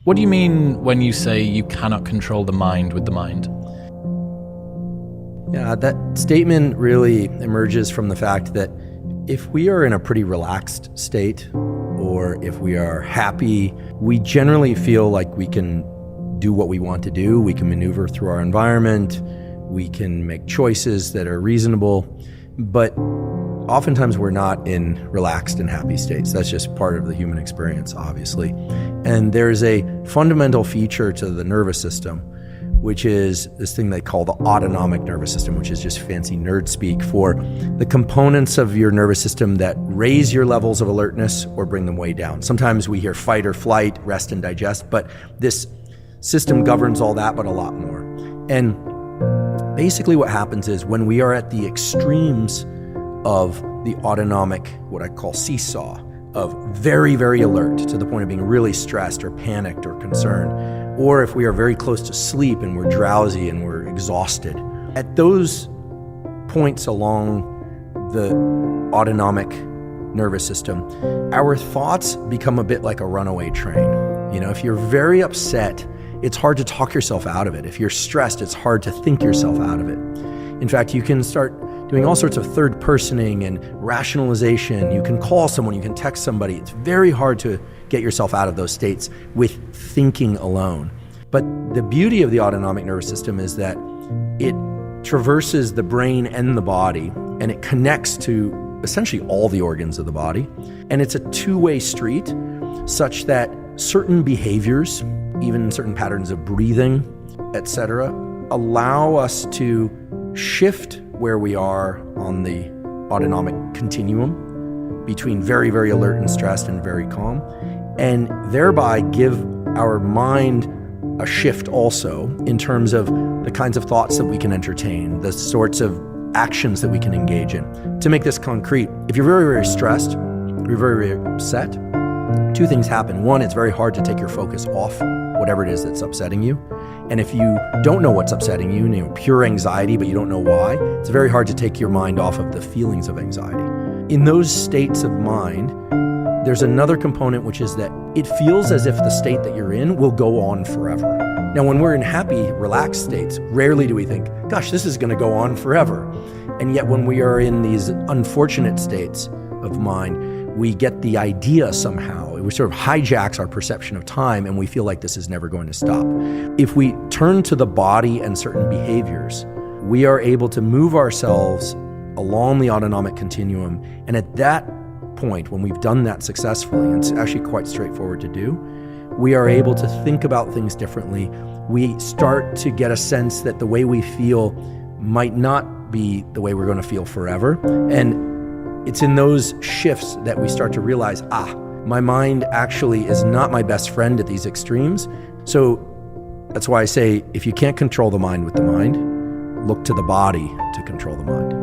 What do you mean when you say you cannot control the mind with the mind? Yeah, that statement really emerges from the fact that if we are in a pretty relaxed state, or if we are happy, we generally feel like we can do what we want to do. We can maneuver through our environment. We can make choices that are reasonable. But oftentimes we're not in relaxed and happy states. That's just part of the human experience, obviously. And there's a fundamental feature to the nervous system, which is this thing they call the autonomic nervous system, which is just fancy nerd speak for the components of your nervous system that raise your levels of alertness or bring them way down. Sometimes we hear fight or flight, rest and digest, but this system governs all that, but a lot more. And basically what happens is when we are at the extremes of the autonomic, what I call seesaw, of very, very alert to the point of being really stressed or panicked or concerned, or if we are very close to sleep and we're drowsy and we're exhausted. At those points along the autonomic nervous system, our thoughts become a bit like a runaway train. You know, if you're very upset, it's hard to talk yourself out of it. If you're stressed, it's hard to think yourself out of it. In fact, you can start doing all sorts of third-personing and rationalization. You can call someone, you can text somebody. It's very hard to get yourself out of those states with thinking alone. But the beauty of the autonomic nervous system is that it traverses the brain and the body, and it connects to essentially all the organs of the body. And it's a two-way street such that certain behaviors, even certain patterns of breathing, etc., allow us to shift where we are on the autonomic continuum between very, very alert and stressed and very calm, and thereby give our mind a shift also in terms of the kinds of thoughts that we can entertain, the sorts of actions that we can engage in. To make this concrete, if you're very, very stressed, you're very, very upset, two things happen. One, it's very hard to take your focus off whatever it is that's upsetting you. And if you don't know what's upsetting you, pure anxiety, but you don't know why, it's very hard to take your mind off of the feelings of anxiety. In those states of mind, there's another component, which is that it feels as if the state that you're in will go on forever. Now, when we're in happy, relaxed states, rarely do we think, gosh, this is going to go on forever. And yet when we are in these unfortunate states of mind, we get the idea somehow. It sort of hijacks our perception of time, and we feel like this is never going to stop. If we turn to the body and certain behaviors, we are able to move ourselves along the autonomic continuum. And at that point, when we've done that successfully, and it's actually quite straightforward to do, we are able to think about things differently. We start to get a sense that the way we feel might not be the way we're going to feel forever. And it's in those shifts that we start to realize, my mind actually is not my best friend at these extremes. So that's why I say, if you can't control the mind with the mind, look to the body to control the mind.